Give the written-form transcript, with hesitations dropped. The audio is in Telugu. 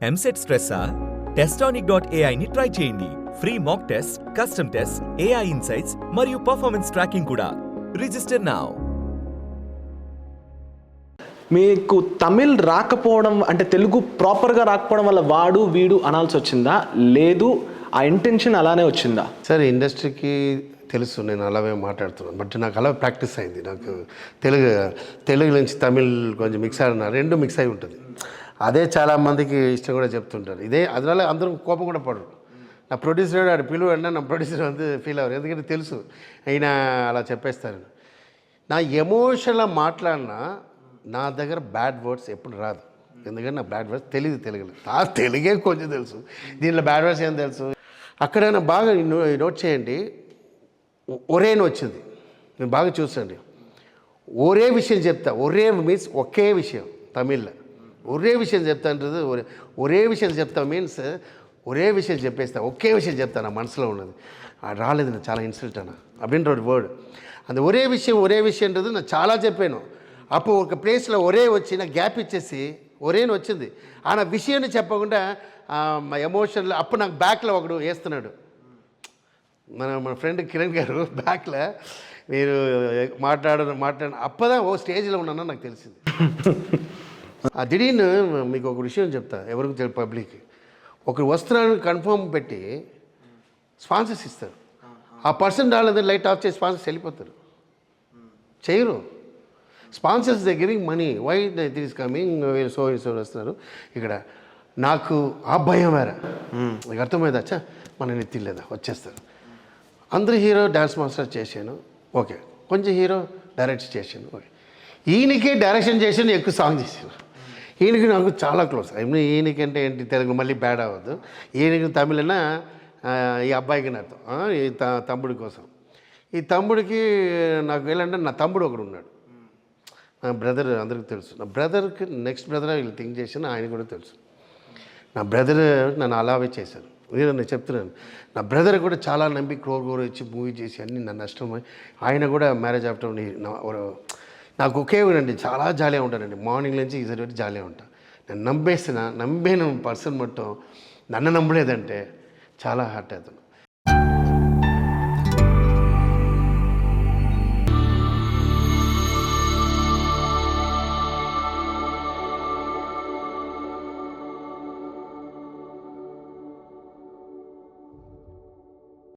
ఎంసెట్ స్ట్రెస్సా? Testonic.ai ని ట్రై చేయండి. Free mock test, custom test, AI insights మరియు పర్ఫార్మెన్స్ ట్రాకింగ్ కూడా. Register now. మీకు తమిళ్ రాకపోవడం అంటే తెలుగు ప్రాపర్గా రాకపోవడం వల్ల వాడు వీడు అనాల్సి వచ్చిందా, లేదు ఆ ఇంటెన్షన్ అలానే వచ్చిందా? సరే, ఇండస్ట్రీకి తెలుసు నేను అలాగే మాట్లాడుతున్నాను, బట్ నాకు అలా ప్రాక్టీస్ అయింది. నాకు తెలుగు నుంచి తమిళ్ కొంచెం మిక్స్ అయినా, రెండు మిక్స్ అయి ఉంటుంది. అదే చాలామందికి ఇష్టం కూడా చెప్తుంటారు. ఇదే అదినాల అందరూ కోపం కూడా పడరు. నా ప్రొడ్యూసర్ ఆడు పిలువ అంటే నా ప్రొడ్యూసర్ అంతా ఫీల్ అవ్వరు, ఎందుకంటే తెలుసు అయినా అలా చెప్పేస్తాను. నా ఎమోషన్లో మాట్లాడినా నా దగ్గర బ్యాడ్ వర్డ్స్ ఎప్పుడు రాదు, ఎందుకంటే నా బ్యాడ్ వర్డ్స్ తెలియదు. తెలుగే కొంచెం తెలుసు, దీనిలో బ్యాడ్ వర్డ్స్ ఏం తెలుసు. అక్కడైనా బాగా నోట్ చేయండి, ఒరేని వచ్చింది, మీరు బాగా చూసండి. ఒరే విషయం చెప్తా, ఒరే మీన్స్ ఒకే విషయం తమిళ్లో. ఒరే విషయం చెప్తా అంటుంది, ఒరే విషయం చెప్తా మీన్స్ ఒరే విషయం చెప్పేస్తా, ఒకే విషయం చెప్తా నా మనసులో ఉన్నది. రాలేదు, నాకు చాలా ఇన్సల్ట్ అన్న அப்படின்ற ஒரு వర్డ్. அந்த ఒరే విషయంன்றது నేను చాలా చెప్పాను. అప్పుడు ఒక ప్లేస్లో ఒరే వచ్చి నాకు గ్యాప్ ఇచ్చేసి ఒరేని వచ్చింది, ఆ నా విషయాన్ని చెప్పకుండా ఎమోషన్లో. అప్పుడు నాకు బ్యాక్లో ఒకడు వేస్తున్నాడు, మన ఫ్రెండ్ కిరణ్ గారు బ్యాక్లో మీరు మాట్లాడిన అప్పదా ఓ స్టేజ్లో ఉన్నానో నాకు తెలిసింది. ఆ దిడీను మీకు ఒక విషయం చెప్తా, ఎవరికి తెలియదు పబ్లిక్. ఒక వస్త్రాన్ని కన్ఫర్మ్ పెట్టి స్పాన్సర్స్ ఇస్తారు, ఆ పర్సన్ రాలేదని లైట్ ఆఫ్ చేసి స్పాన్సర్స్ వెళ్ళిపోతారు, చేయరు. Sponsors they giving money, why this is coming, so వస్తున్నారు. ఇక్కడ నాకు ఆ భయం వేరే, నాకు అర్థమైందా, అచ్చా మన నెత్తి లేదా వచ్చేస్తారు. అందరూ హీరో డ్యాన్స్ మాస్టర్ చేశాను, ఓకే. కొంచెం హీరో డైరెక్ట్ చేశాను, ఓకే. ఈయనకే డైరెక్షన్ చేశాను, ఎక్కువ సాంగ్ చేశాను. ఈయనకి నాకు చాలా క్లోజ్. ఈయనకంటే ఏంటి తెలుగు మళ్ళీ బ్యాడ్ అవ్వద్దు, ఈయనకి తమిళన ఈ అబ్బాయికి అర్థం, ఈ తమ్ముడి కోసం. ఈ తమ్ముడికి నాకు వెళ్ళంటే నా తమ్ముడు ఒకడు ఉన్నాడు, నా బ్రదర్ అందరికీ తెలుసు. నా బ్రదర్కి నెక్స్ట్ బ్రదర్ వీళ్ళు థింక్ చేశాను, ఆయన కూడా తెలుసు. నా బ్రదర్ నన్ను అలాగే చేశాను, నేను చెప్తున్నాను. నా బ్రదర్ కూడా చాలా నమ్మి క్రోర్ ఇచ్చి మూవీ చేసి అన్నీ నన్ను నష్టమై, ఆయన కూడా మ్యారేజ్ ఆఫ్టర్ నాకు ఒకే అండి, చాలా జాలీగా ఉంటానండి. మార్నింగ్ నుంచి ఈసారి వరకు జాలీగా ఉంటాను. నేను నమ్మిన పర్సన్ మొత్తం నన్ను నమ్మలేదంటే చాలా హర్ట్ అవుతాను.